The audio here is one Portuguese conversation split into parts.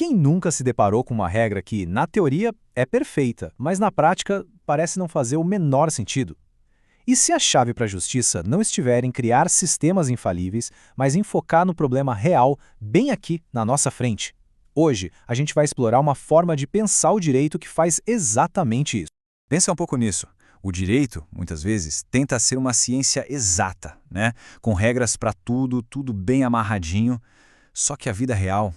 Quem nunca se deparou com uma regra que, na teoria, é perfeita, mas na prática parece não fazer o menor sentido? E se a chave para a justiça não estiver em criar sistemas infalíveis, mas em focar no problema real, bem aqui na nossa frente? Hoje, a gente vai explorar uma forma de pensar o direito que faz exatamente isso. Pensa um pouco nisso. O direito, muitas vezes, tenta ser uma ciência exata, né? Com regras para tudo, tudo bem amarradinho. Só que a vida real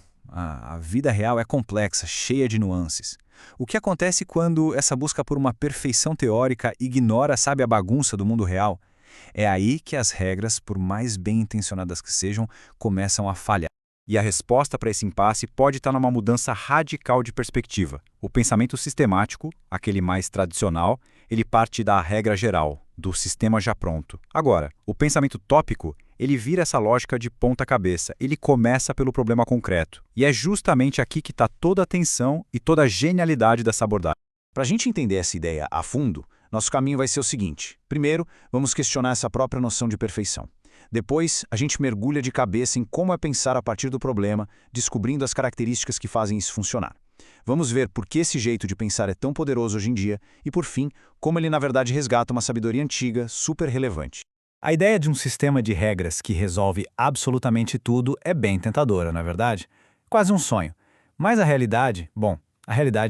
é complexa, cheia de nuances. O que acontece quando essa busca por uma perfeição teórica ignora, sabe, a bagunça do mundo real? É aí que as regras, por mais bem intencionadas que sejam, começam a falhar. E a resposta para esse impasse pode estar numa mudança radical de perspectiva. O pensamento sistemático, aquele mais tradicional, ele parte da regra geral, do sistema já pronto. Agora, o pensamento tópico, ele vira essa lógica de ponta cabeça, ele começa pelo problema concreto. E é justamente aqui que está toda a tensão e toda a genialidade dessa abordagem. Para a gente entender essa ideia a fundo, nosso caminho vai ser o seguinte. Primeiro, vamos questionar essa própria noção de perfeição. Depois, a gente mergulha de cabeça em como é pensar a partir do problema, descobrindo as características que fazem isso funcionar. Vamos ver por que esse jeito de pensar é tão poderoso hoje em dia e, por fim, como ele na verdade resgata uma sabedoria antiga, super relevante. A ideia de um sistema de regras que resolve absolutamente tudo é bem tentadora, não é verdade? Quase um sonho. Mas a realidade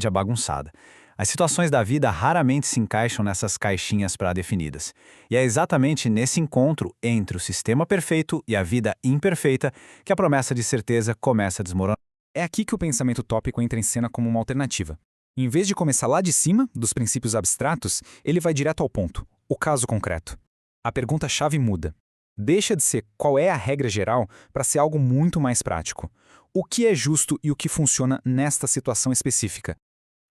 é bagunçada. As situações da vida raramente se encaixam nessas caixinhas pré-definidas. E é exatamente nesse encontro entre o sistema perfeito e a vida imperfeita que a promessa de certeza começa a desmoronar. É aqui que o pensamento tópico entra em cena como uma alternativa. Em vez de começar lá de cima, dos princípios abstratos, ele vai direto ao ponto, o caso concreto. A pergunta-chave muda. Deixa de ser qual é a regra geral para ser algo muito mais prático. O que é justo e o que funciona nesta situação específica?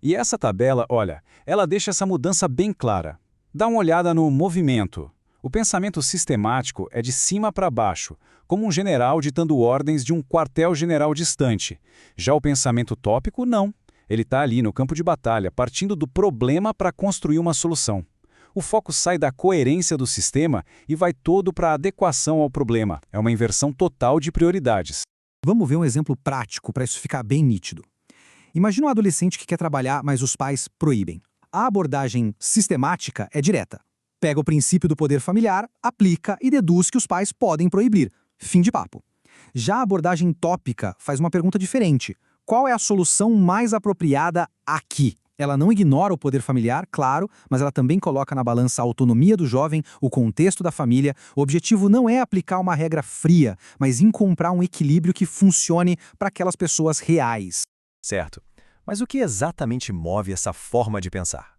E essa tabela, olha, ela deixa essa mudança bem clara. Dá uma olhada no movimento. O pensamento sistemático é de cima para baixo, como um general ditando ordens de um quartel-general distante. Já o pensamento tópico, não. Ele está ali no campo de batalha, partindo do problema para construir uma solução. O foco sai da coerência do sistema e vai todo para a adequação ao problema. É uma inversão total de prioridades. Vamos ver um exemplo prático para isso ficar bem nítido. Imagina um adolescente que quer trabalhar, mas os pais proíbem. A abordagem sistemática é direta. Pega o princípio do poder familiar, aplica e deduz que os pais podem proibir. Fim de papo. Já a abordagem tópica faz uma pergunta diferente. Qual é a solução mais apropriada aqui? Ela não ignora o poder familiar, claro, mas ela também coloca na balança a autonomia do jovem, o contexto da família. O objetivo não é aplicar uma regra fria, mas encontrar um equilíbrio que funcione para aquelas pessoas reais. Certo. Mas o que exatamente move essa forma de pensar?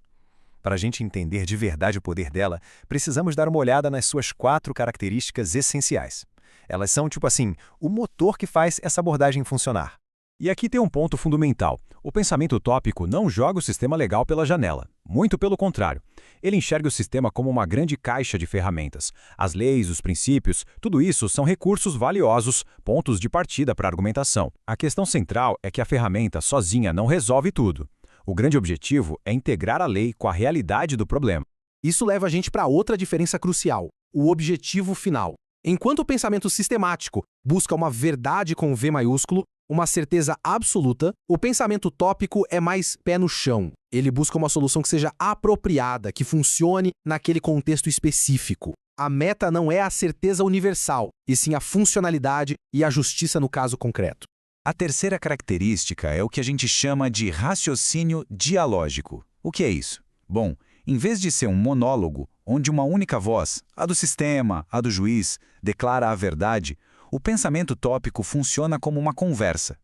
Para a gente entender de verdade o poder dela, precisamos dar uma olhada nas suas 4 características essenciais. Elas são, tipo assim, o motor que faz essa abordagem funcionar. E aqui tem um ponto fundamental. O pensamento tópico não joga o sistema legal pela janela. Muito pelo contrário. Ele enxerga o sistema como uma grande caixa de ferramentas. As leis, os princípios, tudo isso são recursos valiosos, pontos de partida para a argumentação. A questão central é que a ferramenta sozinha não resolve tudo. O grande objetivo é integrar a lei com a realidade do problema. Isso leva a gente para outra diferença crucial, o objetivo final. Enquanto o pensamento sistemático busca uma verdade com V maiúsculo, uma certeza absoluta, o pensamento tópico é mais pé no chão. Ele busca uma solução que seja apropriada, que funcione naquele contexto específico. A meta não é a certeza universal, e sim a funcionalidade e a justiça no caso concreto. A terceira característica é o que a gente chama de raciocínio dialógico. O que é isso? Bom, em vez de ser um monólogo, onde uma única voz, a do sistema, a do juiz, declara a verdade, o pensamento tópico funciona como uma conversa.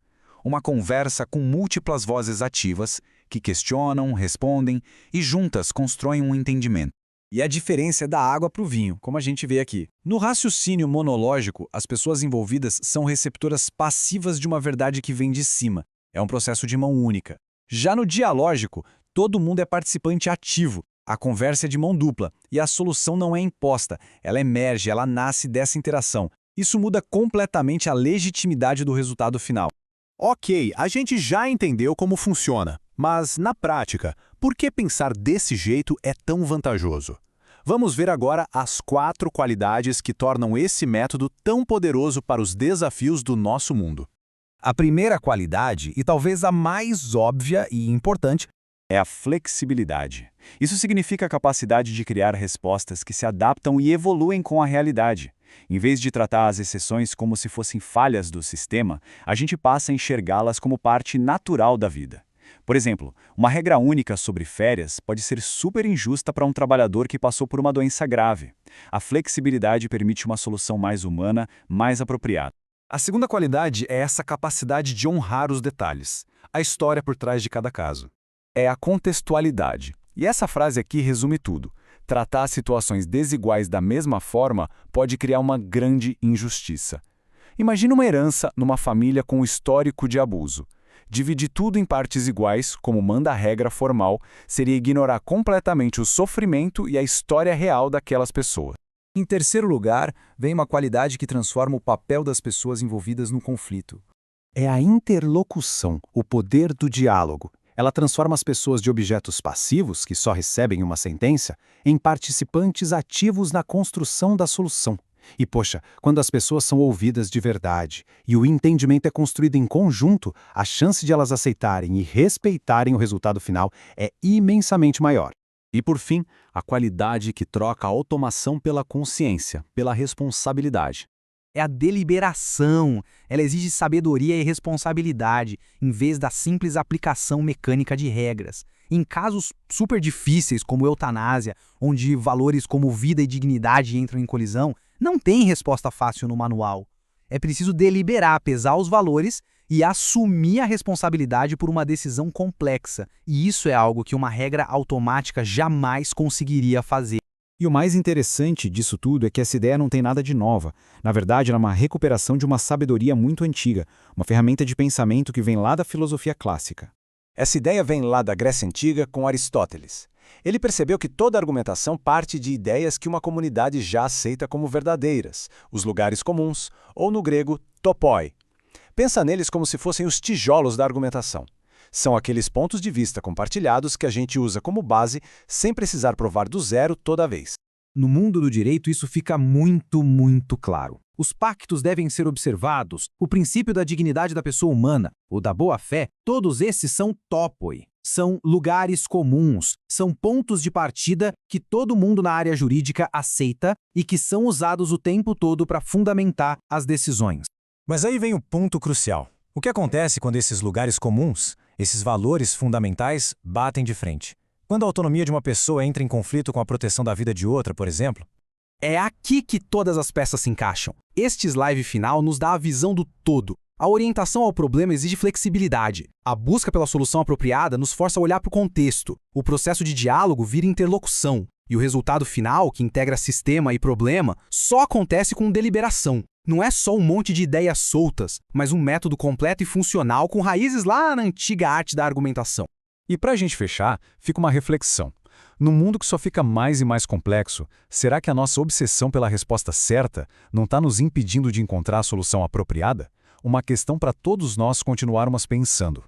Uma conversa com múltiplas vozes ativas que questionam, respondem e juntas constroem um entendimento. E a diferença é da água para o vinho, como a gente vê aqui. No raciocínio monológico, as pessoas envolvidas são receptoras passivas de uma verdade que vem de cima. É um processo de mão única. Já no dialógico, todo mundo é participante ativo. A conversa é de mão dupla e a solução não é imposta. Ela emerge, ela nasce dessa interação. Isso muda completamente a legitimidade do resultado final. Ok, a gente já entendeu como funciona, mas, na prática, por que pensar desse jeito é tão vantajoso? Vamos ver agora as 4 qualidades que tornam esse método tão poderoso para os desafios do nosso mundo. A primeira qualidade, e talvez a mais óbvia e importante, É a flexibilidade. Isso significa a capacidade de criar respostas que se adaptam e evoluem com a realidade. Em vez de tratar as exceções como se fossem falhas do sistema, a gente passa a enxergá-las como parte natural da vida. Por exemplo, uma regra única sobre férias pode ser super injusta para um trabalhador que passou por uma doença grave. A flexibilidade permite uma solução mais humana, mais apropriada. A segunda qualidade é essa capacidade de honrar os detalhes, a história por trás de cada caso. É a contextualidade. E essa frase aqui resume tudo. Tratar situações desiguais da mesma forma pode criar uma grande injustiça. Imagina uma herança numa família com histórico de abuso. Dividir tudo em partes iguais, como manda a regra formal, seria ignorar completamente o sofrimento e a história real daquelas pessoas. Em terceiro lugar, vem uma qualidade que transforma o papel das pessoas envolvidas no conflito. É a interlocução, o poder do diálogo. Ela transforma as pessoas de objetos passivos, que só recebem uma sentença, em participantes ativos na construção da solução. E, poxa, quando as pessoas são ouvidas de verdade e o entendimento é construído em conjunto, a chance de elas aceitarem e respeitarem o resultado final é imensamente maior. E por fim, a qualidade que troca a automação pela consciência, pela responsabilidade. É a deliberação. Ela exige sabedoria e responsabilidade, em vez da simples aplicação mecânica de regras. Em casos super difíceis, como eutanásia, onde valores como vida e dignidade entram em colisão, não tem resposta fácil no manual. É preciso deliberar, pesar os valores e assumir a responsabilidade por uma decisão complexa. E isso é algo que uma regra automática jamais conseguiria fazer. E o mais interessante disso tudo é que essa ideia não tem nada de nova. Na verdade, ela é uma recuperação de uma sabedoria muito antiga, uma ferramenta de pensamento que vem lá da filosofia clássica. Essa ideia vem lá da Grécia Antiga com Aristóteles. Ele percebeu que toda argumentação parte de ideias que uma comunidade já aceita como verdadeiras, os lugares comuns, ou no grego, topoi. Pensa neles como se fossem os tijolos da argumentação. São aqueles pontos de vista compartilhados que a gente usa como base sem precisar provar do zero toda vez. No mundo do direito, isso fica muito claro. Os pactos devem ser observados, o princípio da dignidade da pessoa humana, o da boa-fé, todos esses são topoi. São lugares comuns, são pontos de partida que todo mundo na área jurídica aceita e que são usados o tempo todo para fundamentar as decisões. Mas aí vem o ponto crucial. O que acontece quando esses lugares comuns, esses valores fundamentais, batem de frente? Quando a autonomia de uma pessoa entra em conflito com a proteção da vida de outra, por exemplo? É aqui que todas as peças se encaixam. Este slide final nos dá a visão do todo. A orientação ao problema exige flexibilidade. A busca pela solução apropriada nos força a olhar para o contexto. O processo de diálogo vira interlocução. E o resultado final, que integra sistema e problema, só acontece com deliberação. Não é só um monte de ideias soltas, mas um método completo e funcional com raízes lá na antiga arte da argumentação. E para a gente fechar, fica uma reflexão. Num mundo que só fica mais e mais complexo, será que a nossa obsessão pela resposta certa não está nos impedindo de encontrar a solução apropriada? Uma questão para todos nós continuarmos pensando.